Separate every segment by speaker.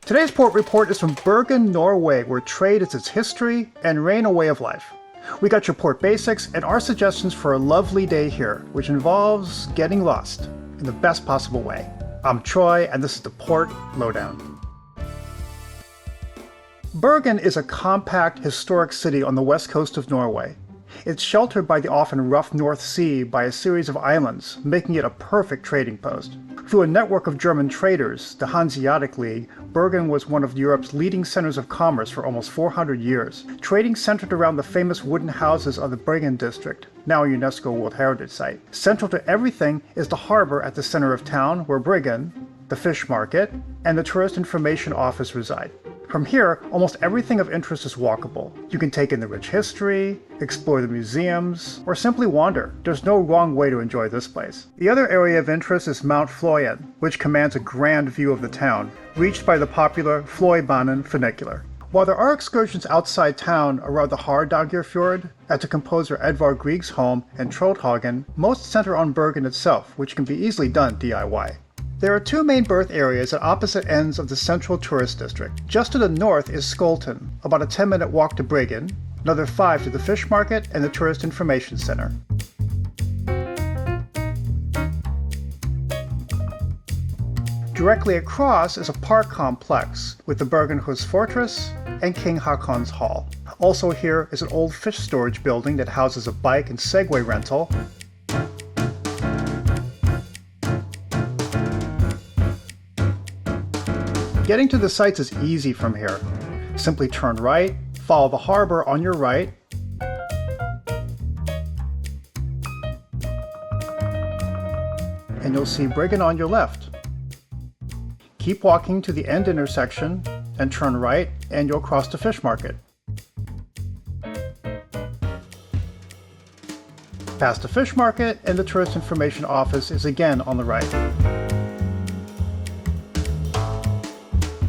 Speaker 1: Today's port report is from Bergen, Norway, where trade is its history and rain a way of life. We got your port basics and our suggestions for a lovely day here, which involves getting lost in the best possible way. I'm Troy, and this is the Port Lowdown. Bergen is a compact, historic city on the west coast of Norway. It's sheltered by the often rough North Sea by a series of islands, making it a perfect trading post. Through a network of German traders, the Hanseatic League, Bergen was one of Europe's leading centers of commerce for almost 400 years. Trading centered around the famous wooden houses of the Bryggen district, now a UNESCO World Heritage Site. Central to everything is the harbor at the center of town, where Bryggen, the fish market, and the tourist information office reside. From here, almost everything of interest is walkable. You can take in the rich history, explore the museums, or simply wander. There's no wrong way to enjoy this place. The other area of interest is Mount Floyen, which commands a grand view of the town, reached by the popular Bergen Funicular. While there are excursions outside town around the Hardangerfjord, at the composer Edvard Grieg's home in Trekroneren, most center on Bergen itself, which can be easily done DIY. There are two main berth areas at opposite ends of the central tourist district. Just to the north is Skolton, about a 10-minute walk to Bryggen, another 5 to the fish market and the tourist information center. Directly across is a park complex with the Bergenhus Fortress and King Hakon's Hall. Also here is an old fish storage building that houses a bike and Segway rental. Getting to the sites is easy from here. Simply turn right, follow the harbor on your right, and you'll see Bryggen on your left. Keep walking to the end intersection and turn right, and you'll cross the fish market. Past the fish market, and the tourist information office is again on the right.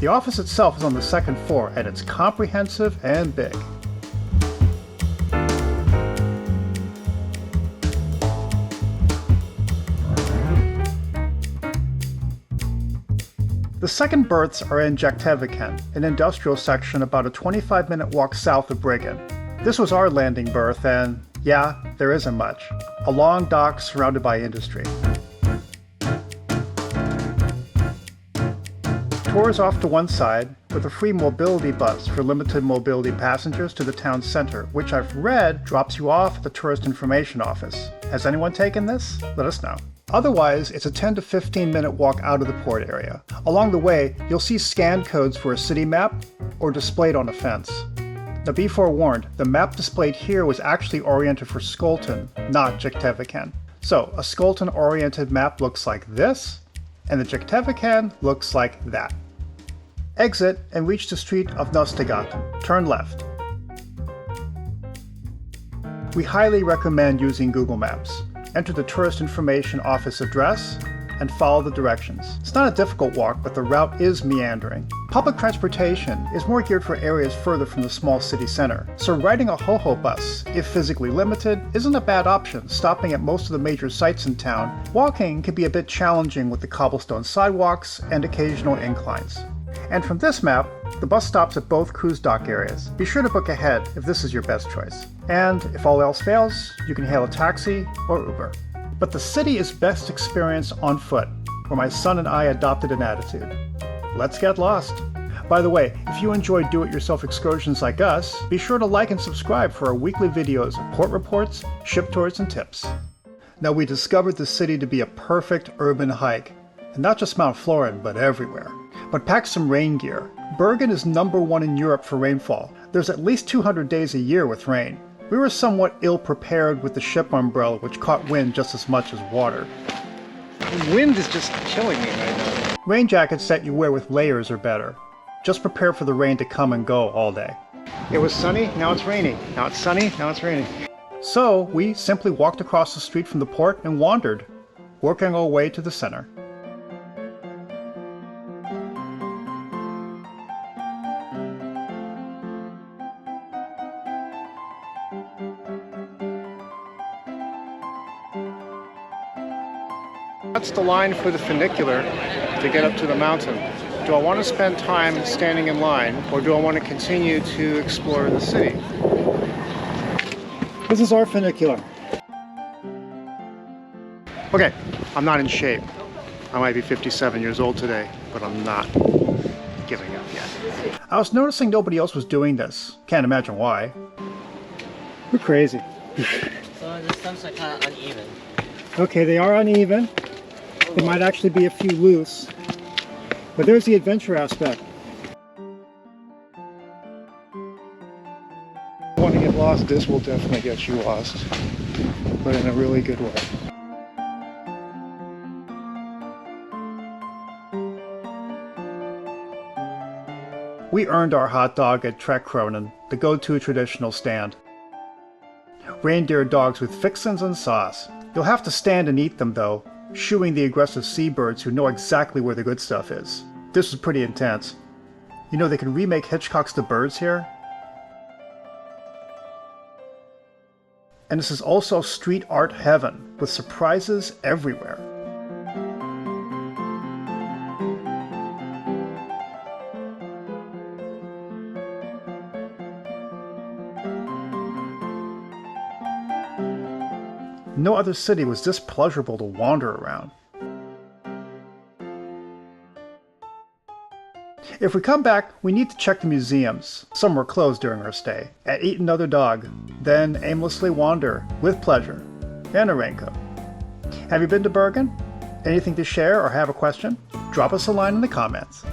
Speaker 1: The office itself is on the second floor, and it's comprehensive and big. The second berths are in Jekteviken, an industrial section about a 25-minute walk south of Bryggen. This was our landing berth, and yeah, there isn't much. A long dock surrounded by industry. Tours off to one side with a free mobility bus for limited mobility passengers to the town center, which I've read drops you off at the tourist information office. Has anyone taken this? Let us know. Otherwise, it's a 10 to 15 minute walk out of the port area. Along the way, you'll see scan codes for a city map or displayed on a fence. Now be forewarned, the map displayed here was actually oriented for Skolton, not Jekteviken. So a Skolton oriented map looks like this, and the Jekteviken looks like that. Exit and reach the street of Nøstegaten. Turn left. We highly recommend using Google Maps. Enter the tourist information office address and follow the directions. It's not a difficult walk, but the route is meandering. Public transportation is more geared for areas further from the small city center, so riding a ho-ho bus, if physically limited, isn't a bad option, stopping at most of the major sites in town. Walking can be a bit challenging with the cobblestone sidewalks and occasional inclines. And from this map, the bus stops at both cruise dock areas. Be sure to book ahead if this is your best choice. And if all else fails, you can hail a taxi or Uber. But the city is best experienced on foot, where my son and I adopted an attitude. Let's get lost. By the way, if you enjoy do-it-yourself excursions like us, be sure to like and subscribe for our weekly videos of port reports, ship tours, and tips. Now, we discovered the city to be a perfect urban hike, and not just Mount Floyen, but everywhere. But pack some rain gear. Bergen is #1 in Europe for rainfall. There's at least 200 days a year with rain. We were somewhat ill-prepared with the ship umbrella, which caught wind just as much as water.
Speaker 2: The wind is just killing me right now.
Speaker 1: Rain jackets that you wear with layers are better. Just prepare for the rain to come and go all day.
Speaker 2: It was sunny, now it's raining. Now it's sunny, now it's raining.
Speaker 1: So we simply walked across the street from the port and wandered, working our way to the center.
Speaker 2: That's the line for the funicular to get up to the mountain. Do I want to spend time standing in line, or do I want to continue to explore the city?
Speaker 1: This is our funicular.
Speaker 2: Okay, I'm not in shape. I might be 57 years old today, but I'm not giving up yet.
Speaker 1: I was noticing nobody else was doing this. Can't imagine why. We're crazy.
Speaker 3: So the stumps are kind of uneven.
Speaker 1: Okay, they are uneven. There might actually be a few loose. But there's the adventure aspect.
Speaker 2: If you want to get lost, this will definitely get you lost, but in a really good way.
Speaker 1: We earned our hot dog at Trekroneren, the go-to traditional stand. Reindeer dogs with fixins and sauce. You'll have to stand and eat them though, shooing the aggressive seabirds who know exactly where the good stuff is. This was pretty intense. You know they can remake Hitchcock's The Birds here? And this is also street art heaven, with surprises everywhere. No other city was this pleasurable to wander around. If we come back, we need to check the museums. Some were closed during our stay, and eat another dog, then aimlessly wander, with pleasure, and a raincoat. Have you been to Bergen? Anything to share or have a question? Drop us a line in the comments.